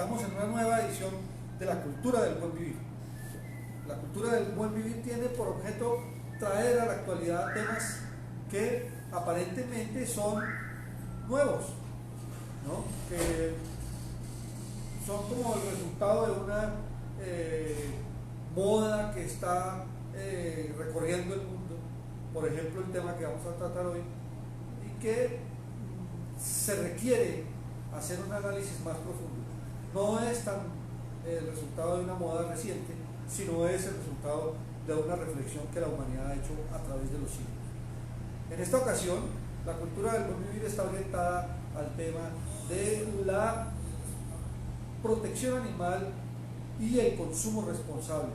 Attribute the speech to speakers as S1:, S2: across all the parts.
S1: estamos en una nueva edición de la cultura del buen vivir. La cultura del buen vivir tiene por objeto traer a la actualidad temas que aparentemente son nuevos, ¿no? Que son como el resultado de una moda que está recorriendo el mundo. Por ejemplo, el tema que vamos a tratar hoy, y que se requiere hacer un análisis más profundo. No es tan el resultado de una moda reciente, sino es el resultado de una reflexión que la humanidad ha hecho a través de los siglos. En esta ocasión, la cultura del buen vivir está orientada al tema de la protección animal y el consumo responsable,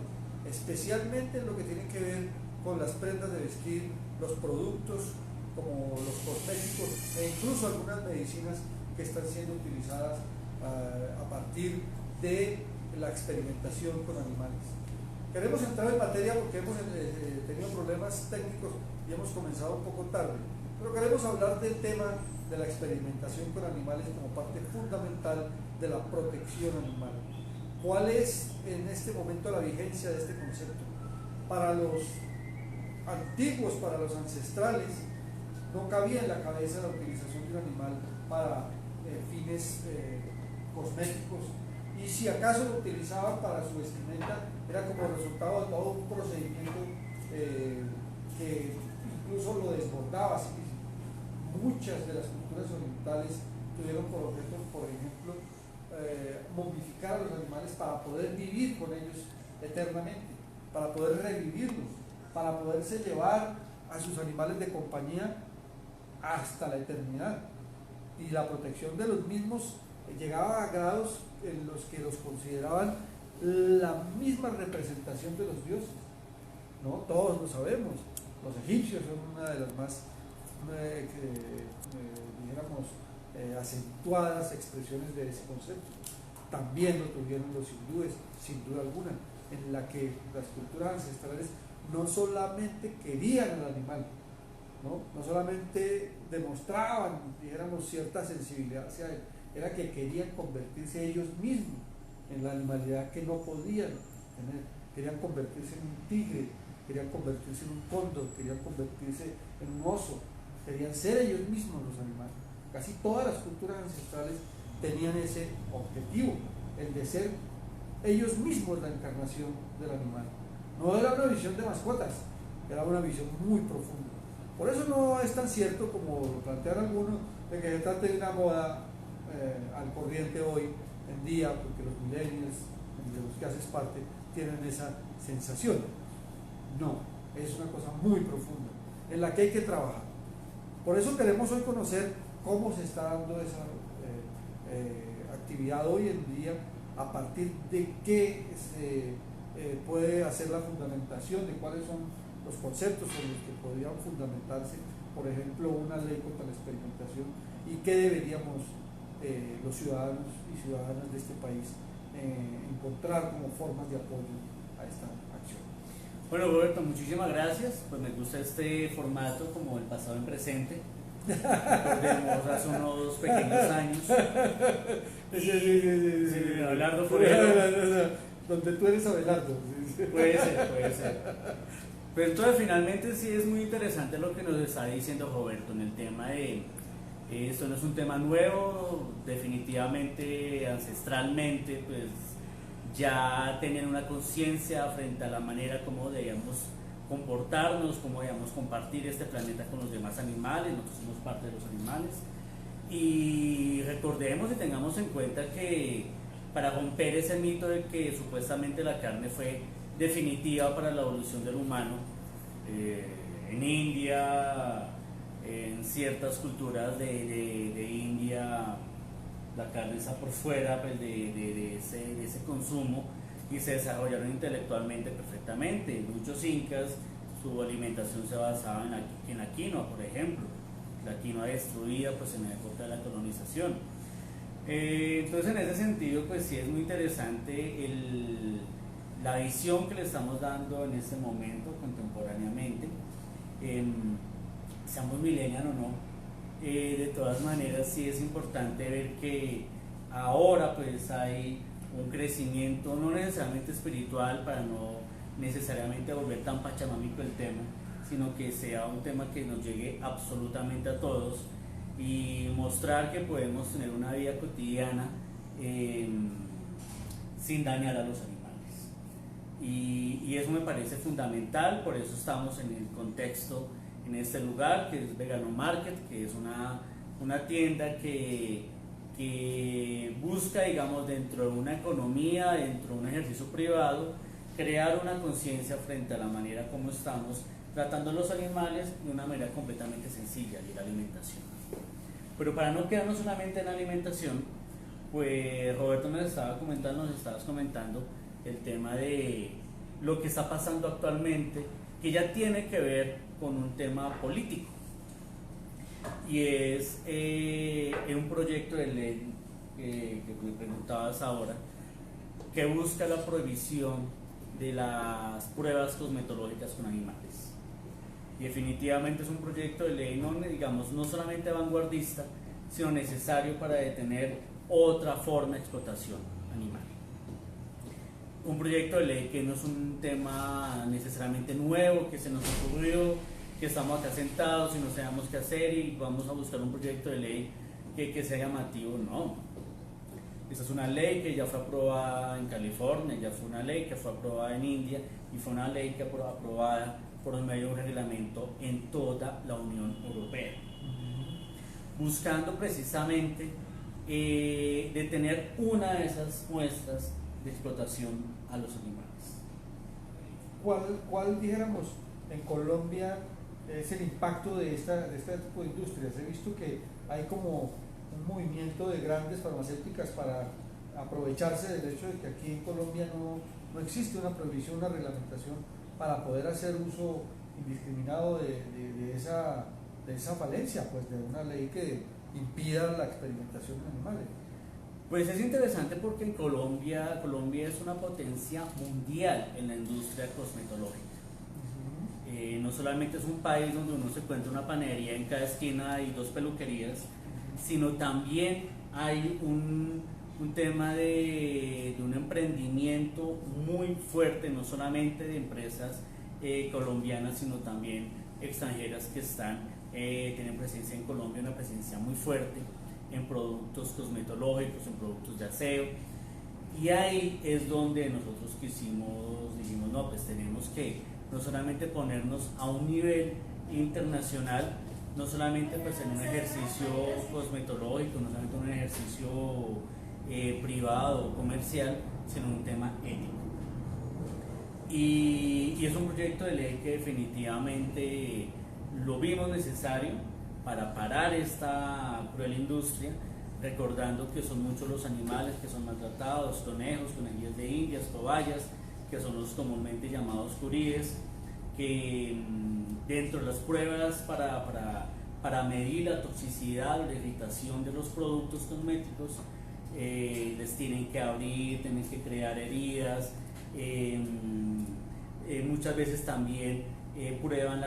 S1: especialmente en lo que tiene que ver con las prendas de vestir, los productos como los cosméticos e incluso algunas medicinas que están siendo utilizadas a partir de la experimentación con animales. Queremos entrar en materia porque hemos tenido problemas técnicos y hemos comenzado un poco tarde, pero queremos hablar del tema de la experimentación con animales como parte fundamental de la protección animal. ¿Cuál es en este momento la vigencia de este concepto? Para los antiguos, para los ancestrales, no cabía en la cabeza la utilización de un animal para fines cosméticos, y si acaso lo utilizaban para su vestimenta, era como resultado de todo un procedimiento que incluso lo desbordaba. Así que muchas de las culturas orientales tuvieron por objeto, por ejemplo, momificar a los animales para poder vivir con ellos eternamente, para poder revivirlos, para poderse llevar a sus animales de compañía hasta la eternidad. Y la protección de los mismos llegaba a grados en los que los consideraban la misma representación de los dioses, ¿no? Todos lo sabemos. Los egipcios son una de las más dijéramos acentuadas expresiones de ese concepto. También lo tuvieron los hindúes, sin duda alguna, en la que las culturas ancestrales no solamente querían al animal, no solamente demostraban, dijéramos, cierta sensibilidad hacia él, era que querían convertirse ellos mismos en la animalidad que no podían tener. Querían convertirse en un tigre, querían convertirse en un cóndor, querían convertirse en un oso, querían ser ellos mismos los animales. Casi todas las culturas ancestrales tenían ese objetivo, el de ser ellos mismos la encarnación del animal. No era una visión de mascotas, era una visión muy profunda. Por eso no es tan cierto como lo plantean algunos, de que se trate de una moda al corriente hoy en día, porque los millennials, de los que haces parte, tienen esa sensación. No, es una cosa muy profunda, en la que hay que trabajar. Por eso queremos hoy conocer cómo se está dando esa actividad hoy en día, a partir de qué se puede hacer la fundamentación, de cuáles son los conceptos sobre los que podrían fundamentarse, por ejemplo, una ley contra la experimentación, y qué deberíamos los ciudadanos y ciudadanas de este país encontrar como formas de apoyo a esta acción.
S2: Bueno, Roberto, muchísimas gracias. Pues me gusta este formato, como el pasado en presente. Recordemos hace unos pequeños años.
S1: Sí,
S2: Abelardo Forero.
S1: Donde tú eres Abelardo.
S2: Puede ser. Pero entonces finalmente sí es muy interesante lo que nos está diciendo Roberto en el tema de esto no es un tema nuevo, definitivamente ancestralmente pues ya tenían una conciencia frente a la manera como debíamos comportarnos, cómo debíamos compartir este planeta con los demás animales. Nosotros somos parte de los animales, y recordemos y tengamos en cuenta que para romper ese mito de que supuestamente la carne fue definitiva para la evolución del humano, en India, en ciertas culturas de India, la carne está por fuera pues, de ese consumo, y se desarrollaron intelectualmente perfectamente. Muchos incas, su alimentación se basaba en la quinoa, por ejemplo, la quinoa destruida pues, en la época de la colonización. Entonces, en ese sentido, pues sí es muy interesante la visión que le estamos dando en este momento, contemporáneamente. Seamos millennials o no, de todas maneras sí es importante ver que ahora pues hay un crecimiento no necesariamente espiritual, para no necesariamente volver tan pachamámico el tema, sino que sea un tema que nos llegue absolutamente a todos y mostrar que podemos tener una vida cotidiana sin dañar a los animales. Y eso me parece fundamental, por eso estamos en el contexto, en este lugar que es Vegano Market, que es una tienda que busca, digamos, dentro de una economía, dentro de un ejercicio privado, crear una conciencia frente a la manera como estamos tratando a los animales de una manera completamente sencilla, y la alimentación. Pero para no quedarnos solamente en la alimentación, pues Roberto nos estabas comentando el tema de lo que está pasando actualmente, que ya tiene que ver con un tema político, y es un proyecto de ley que me preguntabas ahora, que busca la prohibición de las pruebas cosmetológicas con animales. Y definitivamente es un proyecto de ley no solamente vanguardista, sino necesario para detener otra forma de explotación animal. Un proyecto de ley que no es un tema necesariamente nuevo, que se nos ocurrió, que estamos acá sentados y no sabemos qué hacer y vamos a buscar un proyecto de ley que sea llamativo. No. Esta es una ley que ya fue aprobada en California, ya fue una ley que fue aprobada en India y fue una ley que fue aprobada por medio de un reglamento en toda la Unión Europea, buscando precisamente detener una de esas muestras de explotación a los animales.
S1: ¿Cuál dijéramos en Colombia es el impacto de este tipo de industrias? He visto que hay como un movimiento de grandes farmacéuticas para aprovecharse del hecho de que aquí en Colombia no existe una prohibición, una reglamentación para poder hacer uso indiscriminado de esa falencia, pues de una ley que impida la experimentación en animales.
S2: Pues es interesante porque en Colombia es una potencia mundial en la industria cosmetológica. No solamente es un país donde uno se encuentra una panadería en cada esquina y 2 peluquerías, sino también hay un tema de un emprendimiento muy fuerte, no solamente de empresas colombianas, sino también extranjeras que tienen presencia en Colombia, una presencia muy fuerte en productos cosmetológicos, en productos de aseo. Y ahí es donde nosotros dijimos, no, pues tenemos que no solamente ponernos a un nivel internacional, no solamente pues en un ejercicio cosmetológico, no solamente en un ejercicio privado o comercial, sino en un tema ético. Y es un proyecto de ley que definitivamente lo vimos necesario para parar esta cruel industria, recordando que son muchos los animales que son maltratados, conejos, conejillas de indias, cobayas, que son los comúnmente llamados curíes, que dentro de las pruebas para medir la toxicidad o la irritación de los productos cosméticos, les tienen que abrir, tienen que crear heridas, muchas veces también prueban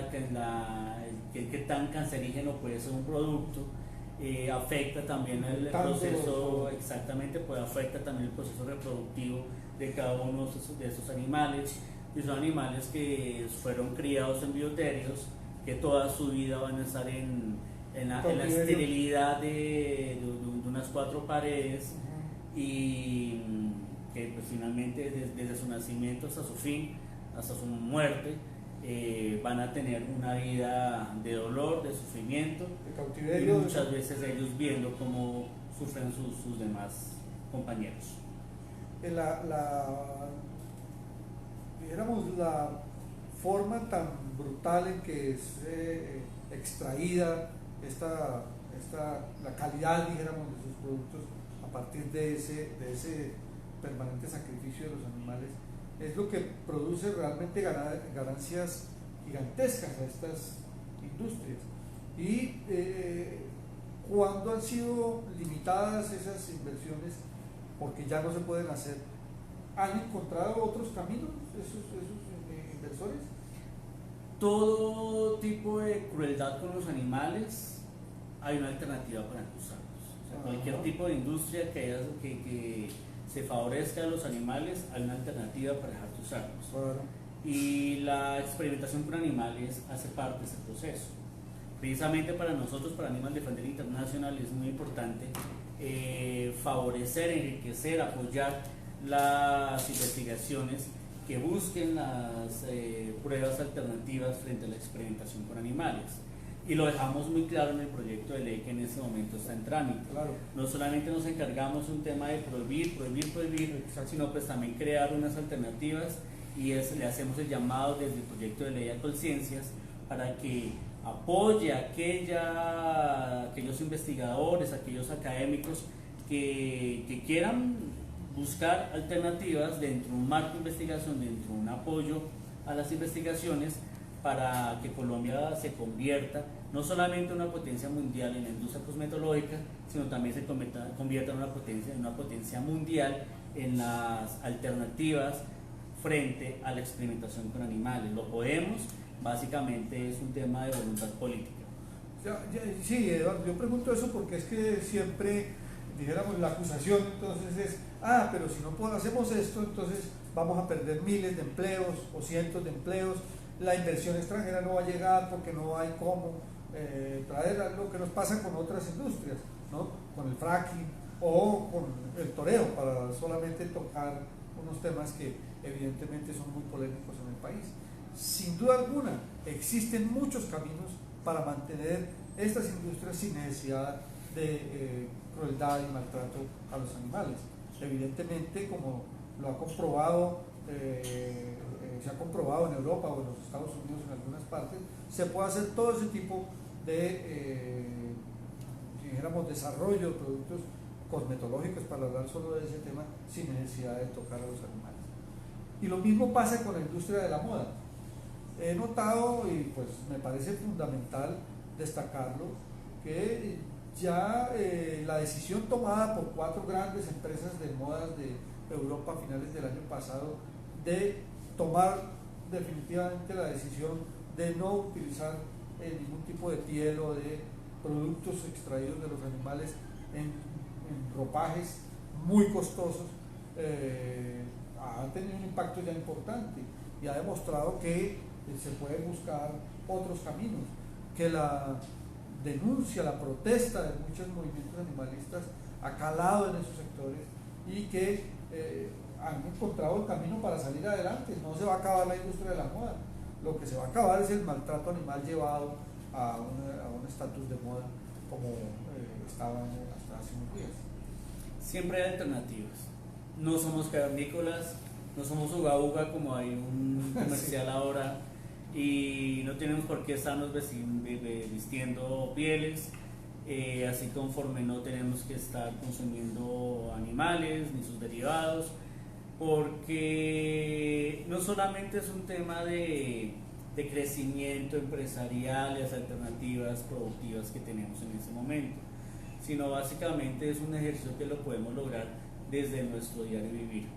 S2: qué tan cancerígeno puede ser un producto, afecta también el proceso, exactamente, afecta también el proceso reproductivo de cada uno de esos animales, y son animales que fueron criados en bioterios, que toda su vida van a estar en la esterilidad de unas 4 paredes, y que pues finalmente desde su nacimiento hasta su fin, hasta su muerte, van a tener una vida de dolor, de sufrimiento,
S1: de cautiverio,
S2: y muchas veces ellos viendo cómo sufren sus demás compañeros.
S1: Dijéramos, la forma tan brutal en que es extraída la calidad, dijéramos, de sus productos a partir de ese permanente sacrificio de los animales, es lo que produce realmente ganancias gigantescas a estas industrias. Y cuando han sido limitadas esas inversiones, porque ya no se pueden hacer, ¿han encontrado otros caminos esos inversores?
S2: Todo tipo de crueldad con los animales hay una alternativa para no usarlos. O sea, cualquier tipo de industria que se favorezca a los animales, hay una alternativa para dejar de usarlos.
S1: Claro.
S2: Y la experimentación con animales hace parte de ese proceso. Precisamente para nosotros, para Animal Defender International, es muy importante favorecer, enriquecer, apoyar las investigaciones que busquen las pruebas alternativas frente a la experimentación con animales. Y lo dejamos muy claro en el proyecto de ley que en este momento está en trámite.
S1: Claro.
S2: No solamente nos encargamos de un tema de prohibir, sino pues también crear unas alternativas, y le hacemos el llamado desde el proyecto de ley a Colciencias para que apoye a aquellos investigadores, aquellos académicos que quieran buscar alternativas dentro de un marco de investigación, dentro de un apoyo a las investigaciones, para que Colombia se convierta no solamente en una potencia mundial en la industria cosmetológica, sino también se convierta en una potencia mundial en las alternativas frente a la experimentación con animales. Lo podemos, básicamente es un tema de voluntad política.
S1: Sí, Eduardo, yo pregunto eso porque es que siempre, dijéramos, la acusación entonces es, pero si no hacemos esto, entonces vamos a perder miles de empleos o cientos de empleos, la inversión extranjera no va a llegar porque no hay cómo traer lo que nos pasa con otras industrias, ¿no? Con el fracking o con el toreo, para solamente tocar unos temas que evidentemente son muy polémicos en el país. Sin duda alguna, existen muchos caminos para mantener estas industrias sin necesidad de crueldad y maltrato a los animales. Evidentemente, como lo ha comprobado, se ha comprobado en Europa o en los Estados Unidos en algunas partes, se puede hacer todo ese tipo de, dijéramos, desarrollo de productos cosmetológicos, para hablar solo de ese tema, sin necesidad de tocar a los animales. Y lo mismo pasa con la industria de la moda. He notado, y pues me parece fundamental destacarlo, que ya la decisión tomada por 4 grandes empresas de modas de Europa a finales del año pasado de tomar definitivamente la decisión de no utilizar ningún tipo de piel o de productos extraídos de los animales en ropajes muy costosos, ha tenido un impacto ya importante y ha demostrado que se pueden buscar otros caminos, que la denuncia, la protesta de muchos movimientos animalistas ha calado en esos sectores y que han encontrado el camino para salir adelante. No se va a acabar la industria de la moda, lo que se va a acabar es el maltrato animal llevado a un estatus de moda como estaba hasta hace unos días.
S2: Siempre hay alternativas. No somos cavernícolas, no somos uga uga como hay un comercial ahora, y no tenemos por qué estarnos vistiendo pieles, así conforme no tenemos que estar consumiendo animales ni sus derivados, porque no solamente es un tema de crecimiento empresarial y las alternativas productivas que tenemos en este momento, sino básicamente es un ejercicio que lo podemos lograr desde nuestro diario vivir.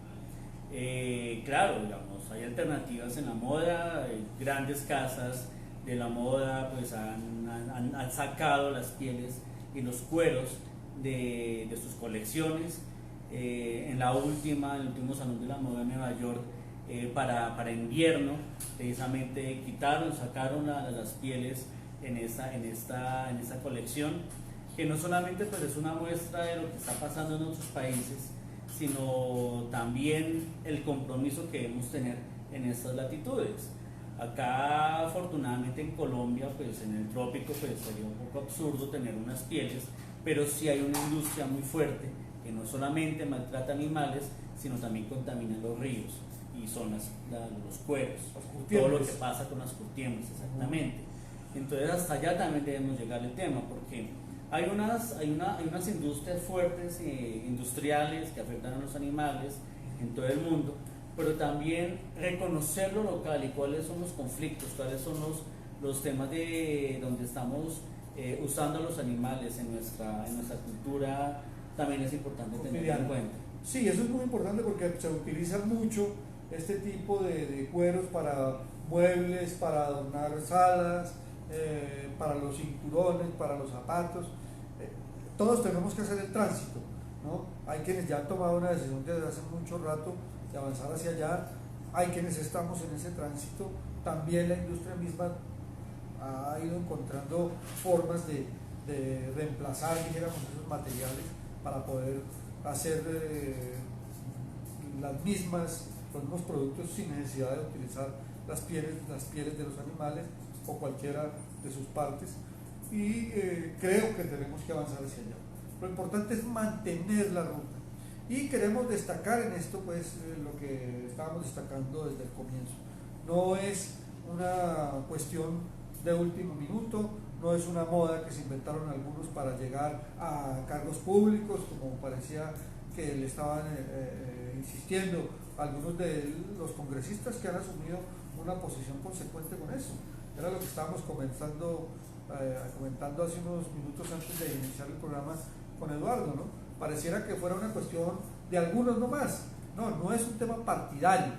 S2: Claro, digamos, hay alternativas en la moda, grandes casas de la moda pues han sacado las pieles y los cueros de sus colecciones. En el último Salón de la Moda en Nueva York, para invierno, precisamente sacaron las pieles en esta colección, que no solamente pues es una muestra de lo que está pasando en otros países, sino también el compromiso que debemos tener en estas latitudes. Acá, afortunadamente, en Colombia, pues en el trópico, pues sería un poco absurdo tener unas pieles, pero sí hay una industria muy fuerte que no solamente maltrata animales, sino también contamina los ríos, y son los cueros, todo lo que pasa con las curtiembres, exactamente. Entonces hasta allá también debemos llegar al tema, porque hay unas industrias fuertes, industriales, que afectan a los animales en todo el mundo, pero también reconocer lo local y cuáles son los conflictos, cuáles son los temas de donde estamos usando a los animales en nuestra cultura, también es importante tener en cuenta.
S1: Sí, eso es muy importante porque se utilizan mucho este tipo de cueros para muebles, para adornar salas, para los cinturones, para los zapatos. todos tenemos que hacer el tránsito, ¿no? Hay quienes ya han tomado una decisión desde hace mucho rato de avanzar hacia allá, hay quienes estamos en ese tránsito, también la industria misma ha ido encontrando formas de reemplazar, dijéramos, esos materiales para poder hacer los mismos productos sin necesidad de utilizar las pieles de los animales o cualquiera de sus partes, y creo que tenemos que avanzar hacia allá. Lo importante es mantener la ruta, y queremos destacar en esto pues lo que estábamos destacando desde el comienzo. No es una cuestión de último minuto, no es una moda que se inventaron algunos para llegar a cargos públicos, como parecía que le estaban insistiendo algunos de los congresistas que han asumido una posición consecuente con eso. Era lo que estábamos comentando hace unos minutos antes de iniciar el programa con Eduardo, ¿no? Pareciera que fuera una cuestión de algunos nomás. No es un tema partidario.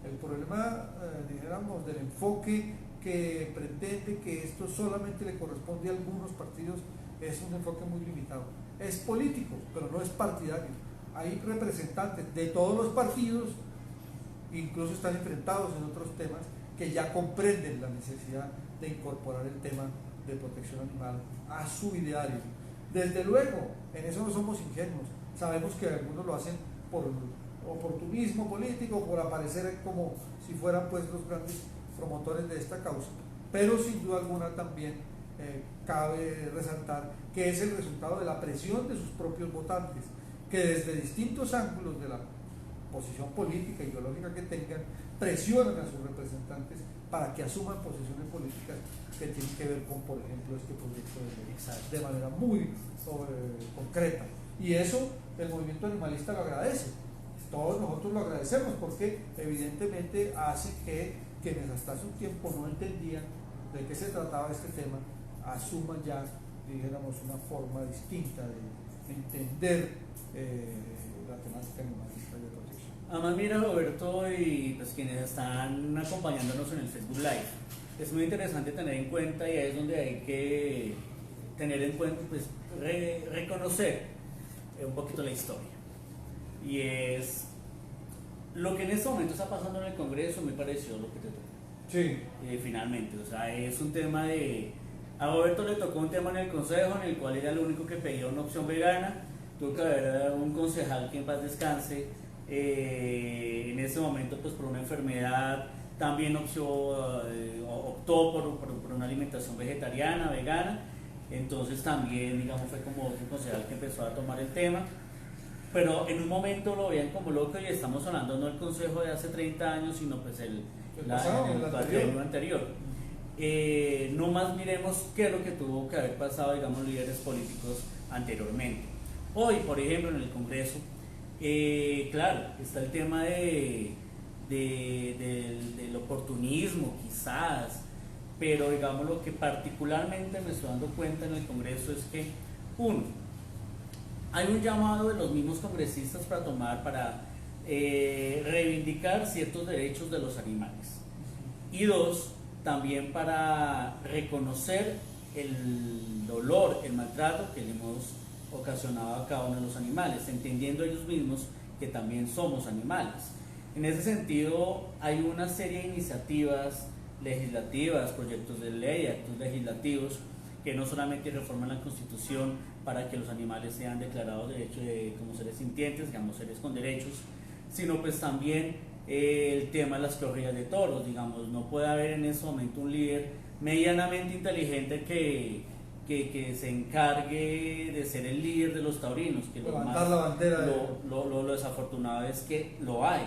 S1: El problema, dijéramos, del enfoque que pretende que esto solamente le corresponde a algunos partidos es un enfoque muy limitado. Es político, pero no es partidario. Hay representantes de todos los partidos, incluso están enfrentados en otros temas, que ya comprenden la necesidad de incorporar el tema de protección animal a su ideario. Desde luego, en eso no somos ingenuos. Sabemos que algunos lo hacen por oportunismo político, por aparecer como si fueran pues los grandes promotores de esta causa, pero sin duda alguna también cabe resaltar que es el resultado de la presión de sus propios votantes, que desde distintos ángulos de la posición política y ideológica que tengan, presionan a sus representantes para que asuman posiciones políticas que tienen que ver con, por ejemplo, este proyecto de ley, de manera muy concreta. Y eso el movimiento animalista lo agradece. Todos nosotros lo agradecemos porque evidentemente hace que quienes hasta hace un tiempo no entendían de qué se trataba este tema, asuman ya, dijéramos, una forma distinta de entender la temática animalista y de protección.
S2: Además, mira, Roberto, y pues quienes están acompañándonos en el Facebook Live, es muy interesante tener en cuenta, y ahí es donde hay que tener en cuenta, pues reconocer un poquito la historia. Y es lo que en este momento está pasando en el Congreso, me pareció lo que te tocó.
S1: Sí.
S2: Finalmente, o sea, es un tema de... A Roberto le tocó un tema en el Consejo en el cual era el único que pedía una opción vegana. Tuvo que haber un concejal que en paz descanse, en ese momento pues por una enfermedad también optó por una alimentación vegetariana, vegana. Entonces también, digamos, fue como otro concejal que empezó a tomar el tema, pero en un momento lo veían como loco, y estamos hablando no del consejo de hace 30 años, sino pues el cuatrienio anterior. No más miremos qué es lo que tuvo que haber pasado, digamos, líderes políticos anteriormente. Hoy, por ejemplo, en el Congreso, claro, está el tema del oportunismo, quizás, pero digamos lo que particularmente me estoy dando cuenta en el Congreso es que, uno, hay un llamado de los mismos congresistas para reivindicar ciertos derechos de los animales, y dos, también para reconocer el dolor, el maltrato que le hemos ocasionado a cada uno de los animales, entendiendo ellos mismos que también somos animales. En ese sentido, hay una serie de iniciativas legislativas, proyectos de ley, actos legislativos que no solamente reforman la Constitución para que los animales sean declarados como seres sintientes, digamos, seres con derechos, sino pues también el tema de las corridas de toros. Digamos, no puede haber en ese momento un líder medianamente inteligente que se encargue de ser el líder de los taurinos, que lo desafortunado es que lo hay,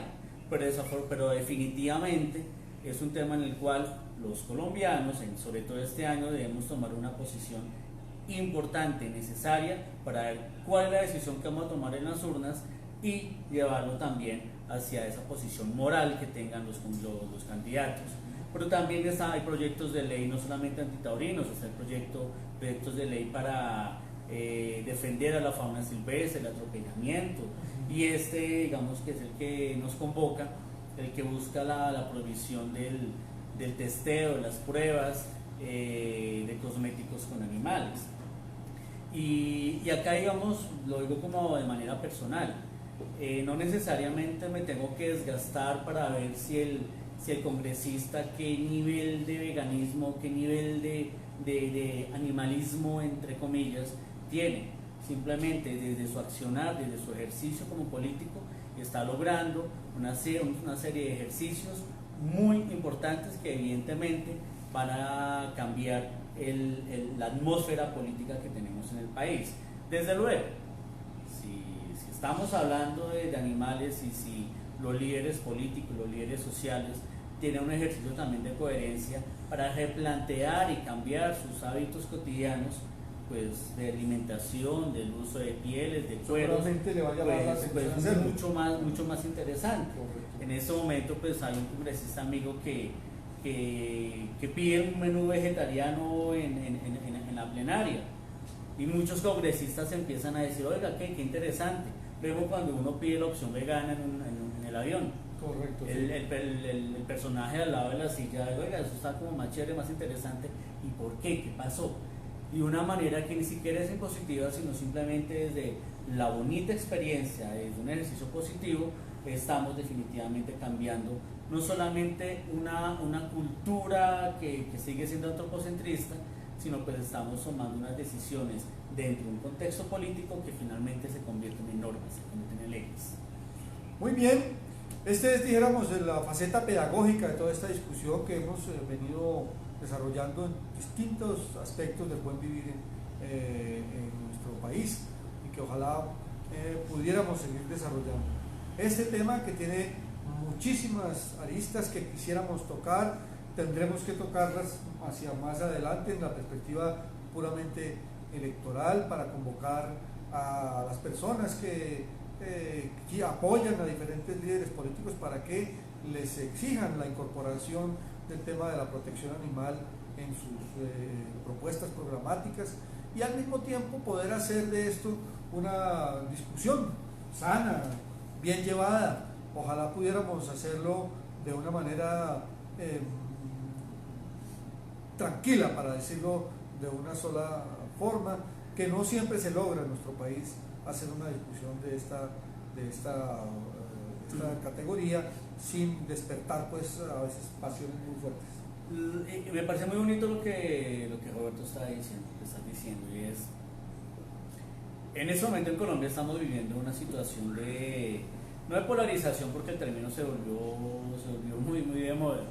S2: pero definitivamente es un tema en el cual los colombianos, sobre todo este año, debemos tomar una posición importante, necesaria, para ver cuál es la decisión que vamos a tomar en las urnas y llevarlo también hacia esa posición moral que tengan los candidatos. Pero también hay proyectos de ley no solamente antitaurinos, está el proyectos de ley para defender a la fauna silvestre, el atropellamiento, y digamos que es el que nos convoca, el que busca la prohibición del testeo, de las pruebas de cosméticos con animales. Y Y acá, digamos, lo digo como de manera personal, no necesariamente me tengo que desgastar para ver si el congresista qué nivel de veganismo, qué nivel de animalismo, entre comillas, tiene. Simplemente desde su accionar, desde su ejercicio como político, está logrando una serie de ejercicios muy importantes que evidentemente van a cambiar la atmósfera política que tenemos en el país. Desde luego, si estamos hablando de animales y si los líderes políticos, los líderes sociales tienen un ejercicio también de coherencia para replantear y cambiar sus hábitos cotidianos, pues de alimentación, del uso de pieles, de cueros, pues es mucho más interesante. Correcto. En este momento pues hay un congresista amigo que pide un menú vegetariano en la plenaria, y muchos congresistas empiezan a decir, oiga, qué interesante. Luego cuando uno pide la opción vegana en el avión, correcto, el personaje al lado de la silla, oiga, eso está como más chévere, más interesante. ¿Y por qué? ¿Qué pasó? Y de una manera que ni siquiera es impositiva, sino simplemente desde la bonita experiencia, desde un ejercicio positivo, estamos definitivamente cambiando no solamente una cultura que sigue siendo antropocentrista, sino pues estamos tomando unas decisiones dentro de un contexto político que finalmente se convierten en normas, se convierten en leyes.
S1: Muy bien, este es, dijéramos, la faceta pedagógica de toda esta discusión que hemos venido desarrollando en distintos aspectos del buen vivir en nuestro país, y que ojalá pudiéramos seguir desarrollando. Este tema que tiene muchísimas aristas que quisiéramos tocar, tendremos que tocarlas hacia más adelante en la perspectiva puramente electoral, para convocar a las personas que apoyan a diferentes líderes políticos para que les exijan la incorporación del tema de la protección animal en sus propuestas programáticas, y al mismo tiempo poder hacer de esto una discusión sana, bien llevada. Ojalá pudiéramos hacerlo de una manera tranquila, para decirlo de una sola forma, que no siempre se logra en nuestro país hacer una discusión de esta categoría sin despertar pues a veces pasiones muy fuertes.
S2: Me parece muy bonito lo que Roberto está diciendo, y es, en este momento en Colombia estamos viviendo una situación no de polarización, porque el término se volvió muy de moda,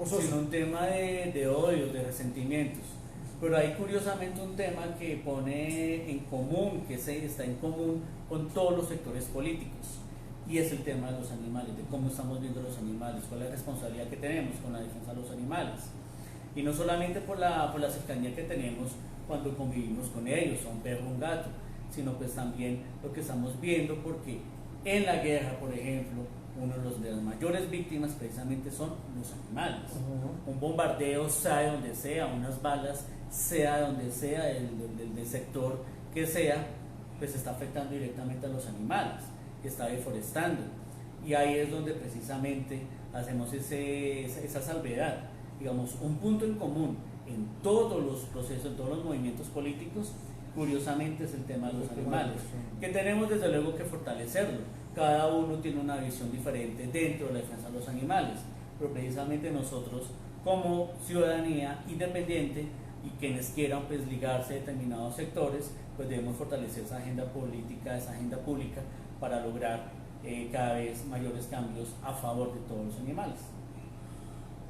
S2: sino un tema de odio, de resentimientos. Pero hay curiosamente un tema que pone en común, está en común con todos los sectores políticos, y es el tema de los animales, de cómo estamos viendo los animales, cuál es la responsabilidad que tenemos con la defensa de los animales. Y no solamente por la cercanía que tenemos cuando convivimos con ellos, a un perro, un gato, sino pues también lo que estamos viendo, porque en la guerra, por ejemplo, uno de las mayores víctimas precisamente son los animales. Un bombardeo, sea de donde sea, unas balas, sea de donde sea, del sector que sea, pues está afectando directamente a los animales, que está deforestando. Y ahí es donde precisamente hacemos esa salvedad. Digamos, un punto en común en todos los procesos, en todos los movimientos políticos, curiosamente es el tema de los animales, que tenemos desde luego que fortalecerlo. Cada uno tiene una visión diferente dentro de la defensa de los animales, pero precisamente nosotros como ciudadanía independiente y quienes quieran pues ligarse a determinados sectores, pues debemos fortalecer esa agenda política, esa agenda pública, para lograr cada vez mayores cambios a favor de todos los animales.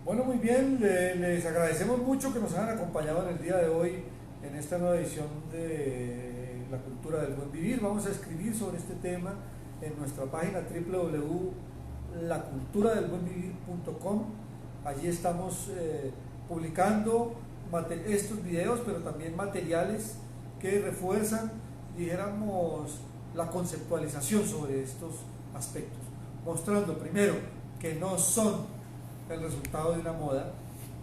S1: Bueno, muy bien, les agradecemos mucho que nos hayan acompañado en el día de hoy en esta nueva edición de La Cultura del Buen Vivir. Vamos a escribir sobre este tema en nuestra página www.laculturadelbuenvivir.com. Allí estamos publicando estos videos, pero también materiales que refuerzan, dijéramos, la conceptualización sobre estos aspectos, mostrando primero que no son el resultado de una moda,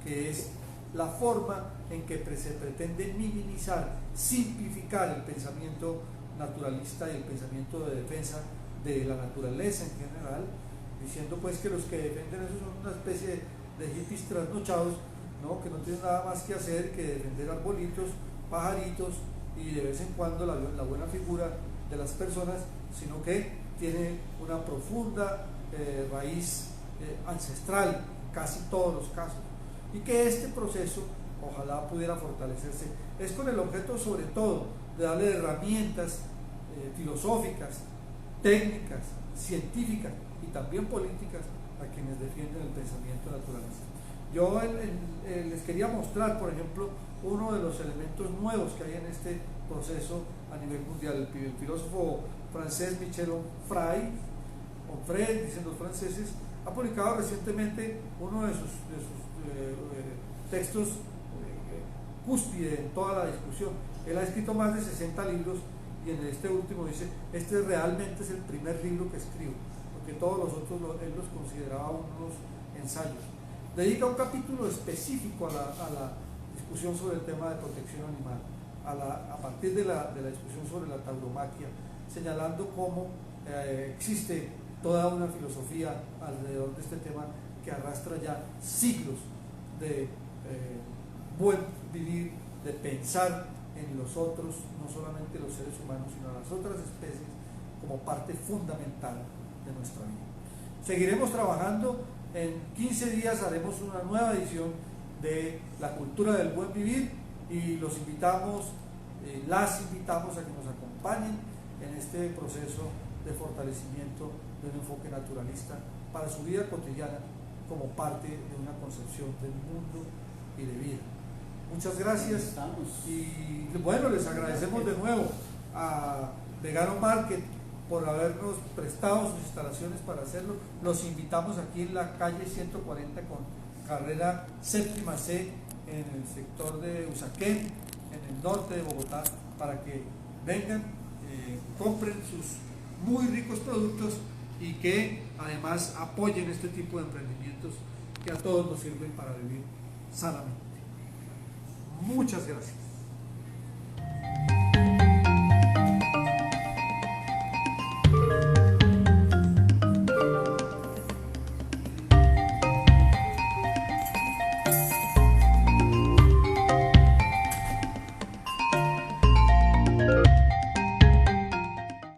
S1: que es la forma en que se pretende minimizar, simplificar el pensamiento naturalista y el pensamiento de defensa de la naturaleza en general, diciendo pues que los que defienden eso son una especie de hippies trasnochados, ¿no? Que no tienen nada más que hacer que defender arbolitos, pajaritos y de vez en cuando la buena figura de las personas, sino que tiene una profunda raíz ancestral, casi todos los casos, y que este proceso ojalá pudiera fortalecerse. Es con el objeto sobre todo de darle herramientas filosóficas, técnicas, científicas y también políticas a quienes defienden el pensamiento naturalista. Yo les quería mostrar, por ejemplo, uno de los elementos nuevos que hay en este proceso a nivel mundial. El filósofo francés Michel Onfray, dicen los franceses, ha publicado recientemente uno de sus textos cúspide en toda la discusión. Él ha escrito más de 60 libros y en este último dice, este realmente es el primer libro que escribo, porque todos los otros él los consideraba unos ensayos. Dedica un capítulo específico a la discusión sobre el tema de protección animal, a partir de la discusión sobre la tauromaquia, señalando cómo existe toda una filosofía alrededor de este tema que arrastra ya siglos de buen vivir, de pensar en los otros, no solamente los seres humanos, sino las otras especies, como parte fundamental de nuestra vida. Seguiremos trabajando. En 15 días haremos una nueva edición de La Cultura del Buen Vivir y las invitamos a que nos acompañen en este proceso de fortalecimiento de un enfoque naturalista para su vida cotidiana como parte de una concepción del mundo y de vida. Muchas gracias y bueno, les agradecemos de nuevo a Vegano Market por habernos prestado sus instalaciones para hacerlo. Los invitamos aquí en la calle 140 con carrera séptima C en el sector de Usaquén, en el norte de Bogotá, para que vengan, compren sus muy ricos productos y que además apoyen este tipo de emprendimientos que a todos nos sirven para vivir sanamente. Muchas gracias.